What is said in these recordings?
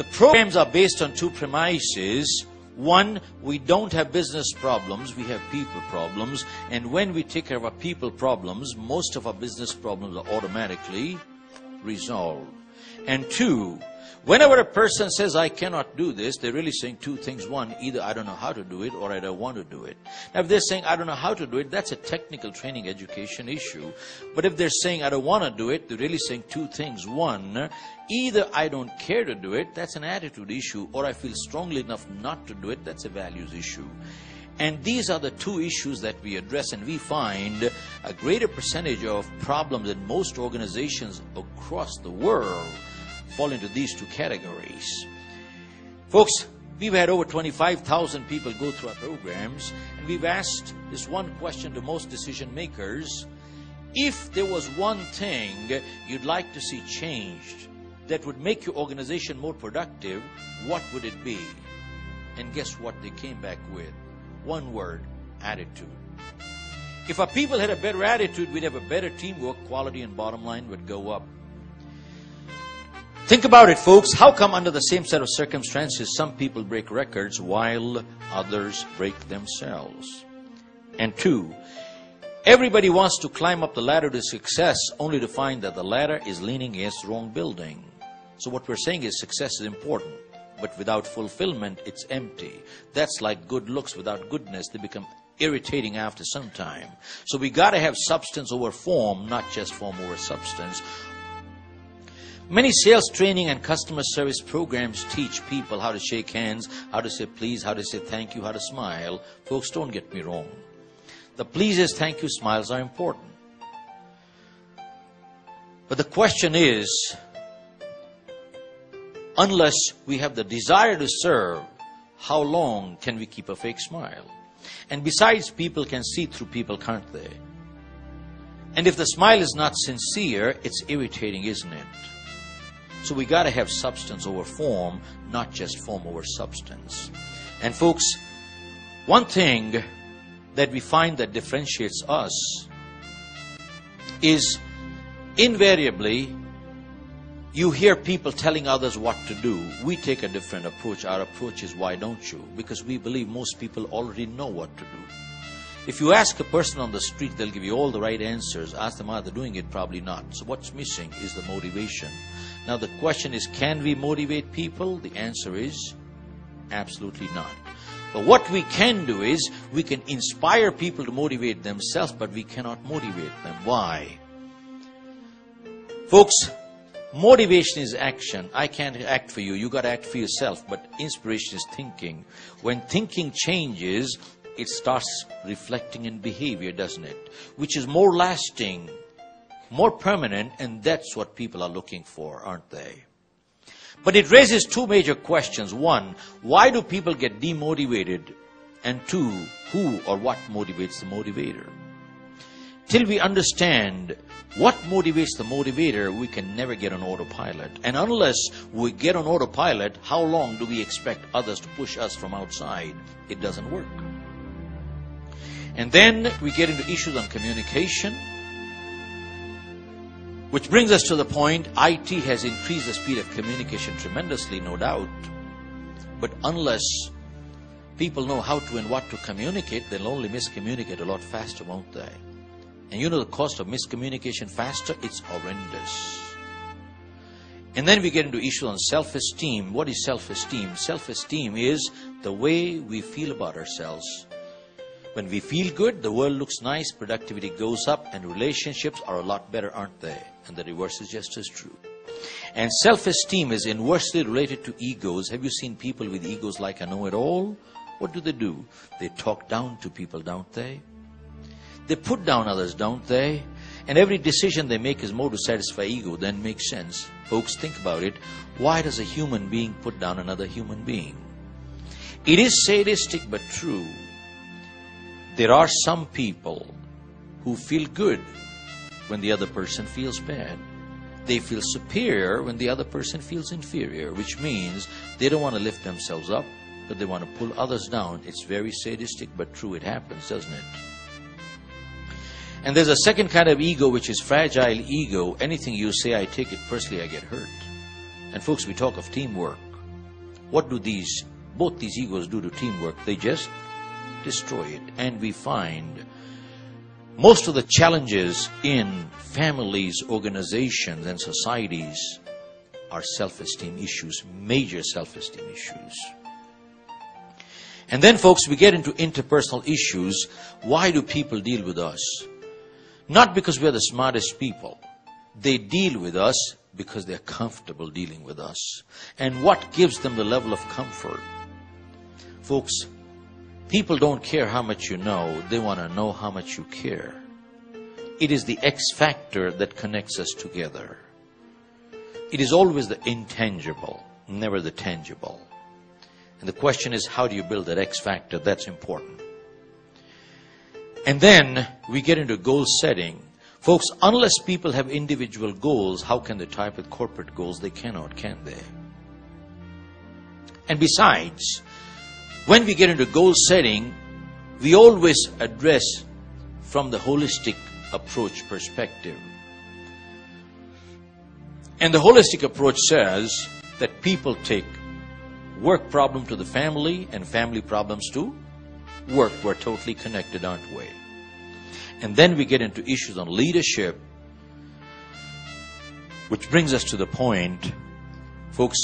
The programs are based on two premises. One, we don't have business problems, we have people problems. And when we take care of our people problems, most of our business problems are automatically resolved. And two, whenever a person says, I cannot do this, they're really saying two things. One, either I don't know how to do it or I don't want to do it. Now, if they're saying, I don't know how to do it, that's a technical training education issue. But if they're saying, I don't want to do it, they're really saying two things. One, either I don't care to do it, that's an attitude issue, or I feel strongly enough not to do it, that's a values issue. And these are the two issues that we address, and we find a greater percentage of problems in most organizations across the world fall into these two categories. Folks, we've had over 25,000 people go through our programs, and we've asked this one question to most decision makers. If there was one thing you'd like to see changed that would make your organization more productive, what would it be? And guess what they came back with? One word: attitude. If our people had a better attitude, we'd have a better teamwork, quality and bottom line would go up. Think about it, folks. How come under the same set of circumstances some people break records while others break themselves? And two, everybody wants to climb up the ladder to success only to find that the ladder is leaning against the wrong building. So what we're saying is success is important, but without fulfillment, it's empty. That's like good looks without goodness. They become irritating after some time. So we got to have substance over form, not just form over substance. Many sales training and customer service programs teach people how to shake hands, how to say please, how to say thank you, how to smile. Folks, don't get me wrong. The pleases, thank you, smiles are important. But the question is, unless we have the desire to serve, how long can we keep a fake smile? And besides, people can see through people, can't they? And if the smile is not sincere, it's irritating, isn't it? So we got to have substance over form, not just form over substance. And folks, one thing that we find that differentiates us is invariably you hear people telling others what to do. We take a different approach. Our approach is, why don't you? Because we believe most people already know what to do. If you ask a person on the street, they'll give you all the right answers. Ask them, are they doing it? Probably not. So what's missing is the motivation. Now the question is, can we motivate people? The answer is absolutely not. But what we can do is, we can inspire people to motivate themselves, but we cannot motivate them. Why? Folks, motivation is action. I can't act for you. You got to act for yourself. But inspiration is thinking. When thinking changes, it starts reflecting in behavior, doesn't it? Which is more lasting, more permanent, and that's what people are looking for, aren't they? But it raises two major questions. One, why do people get demotivated? And two, who or what motivates the motivator? Till we understand what motivates the motivator, we can never get on autopilot. And unless we get on autopilot, how long do we expect others to push us from outside? It doesn't work. And then we get into issues on communication, which brings us to the point, IT has increased the speed of communication tremendously, no doubt. But unless people know how to and what to communicate, they'll only miscommunicate a lot faster, won't they? And you know the cost of miscommunication faster? It's horrendous. And then we get into issues on self-esteem. What is self-esteem? Self-esteem is the way we feel about ourselves. When we feel good, the world looks nice, productivity goes up, and relationships are a lot better, aren't they? And the reverse is just as true. And self-esteem is inversely related to egos. Have you seen people with egos like I know it all? What do? They talk down to people, don't they? They put down others, don't they? And every decision they make is more to satisfy ego than makes sense. Folks, think about it. Why does a human being put down another human being? It is sadistic but true. There are some people who feel good when the other person feels bad. They feel superior when the other person feels inferior, which means they don't want to lift themselves up, but they want to pull others down. It's very sadistic, but true. It happens, doesn't it? And there's a second kind of ego, which is fragile ego. Anything you say, I take it personally, I get hurt. And folks, we talk of teamwork. what do both these egos do to teamwork? They just destroy it. And we find most of the challenges in families, organizations, and societies are self-esteem issues, major self-esteem issues. And then, folks, we get into interpersonal issues. Why do people deal with us? Not because we're the smartest people. They deal with us because they're comfortable dealing with us. And what gives them the level of comfort? Folks, people don't care how much you know. They want to know how much you care. It is the X factor that connects us together. It is always the intangible, never the tangible. And the question is, how do you build that X factor? That's important. And then we get into goal setting. Folks, unless people have individual goals, how can they tie up with corporate goals? They cannot, can they? And besides, when we get into goal setting, we always address from the holistic approach perspective. And the holistic approach says that people take work problem to the family and family problems to work. We're totally connected, aren't we? And then we get into issues on leadership, which brings us to the point, folks,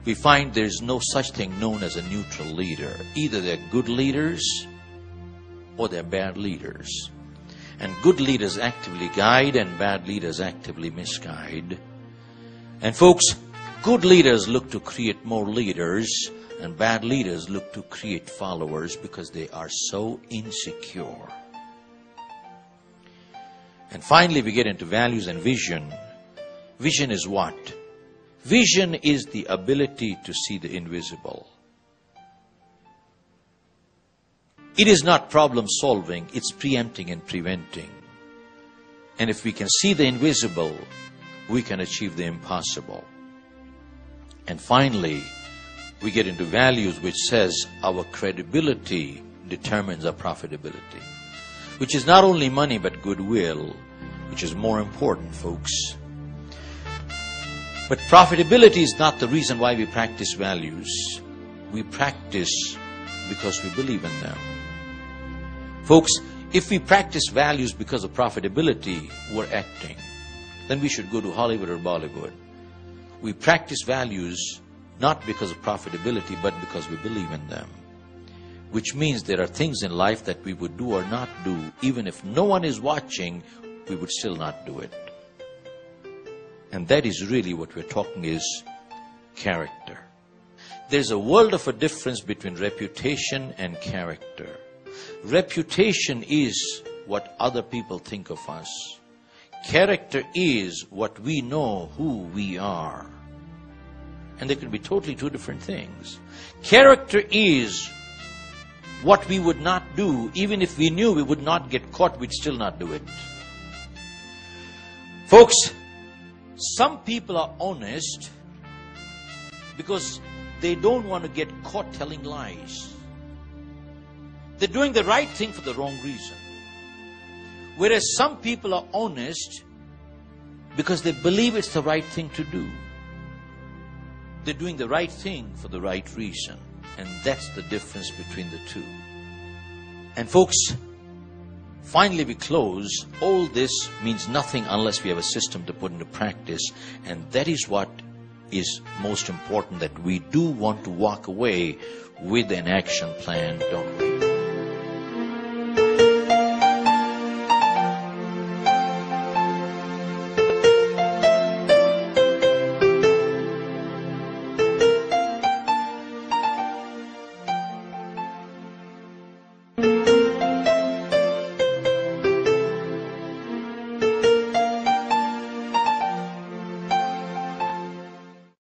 we find there's no such thing known as a neutral leader. Either they're good leaders or they're bad leaders. And good leaders actively guide and bad leaders actively misguide. And folks, good leaders look to create more leaders and bad leaders look to create followers because they are so insecure. And finally, we get into values and vision. Vision is what? Vision is the ability to see the invisible. It is not problem solving, it's preempting and preventing. And if we can see the invisible, we can achieve the impossible. And finally, we get into values which says our credibility determines our profitability. Which is not only money but goodwill, which is more important, folks. But profitability is not the reason why we practice values. We practice because we believe in them. Folks, if we practice values because of profitability, we're acting. Then we should go to Hollywood or Bollywood. We practice values not because of profitability, but because we believe in them. Which means there are things in life that we would do or not do. Even if no one is watching, we would still not do it. And that is really what we're talking is character. There's a world of a difference between reputation and character. Reputation is what other people think of us. Character is what we know who we are. And they could be totally two different things. Character is what we would not do. Even if we knew we would not get caught, we'd still not do it. Folks, some people are honest because they don't want to get caught telling lies. They're doing the right thing for the wrong reason. Whereas some people are honest because they believe it's the right thing to do. They're doing the right thing for the right reason. And that's the difference between the two. And folks, finally we close. All this means nothing unless we have a system to put into practice. And that is what is most important, that we do want to walk away with an action plan, don't we?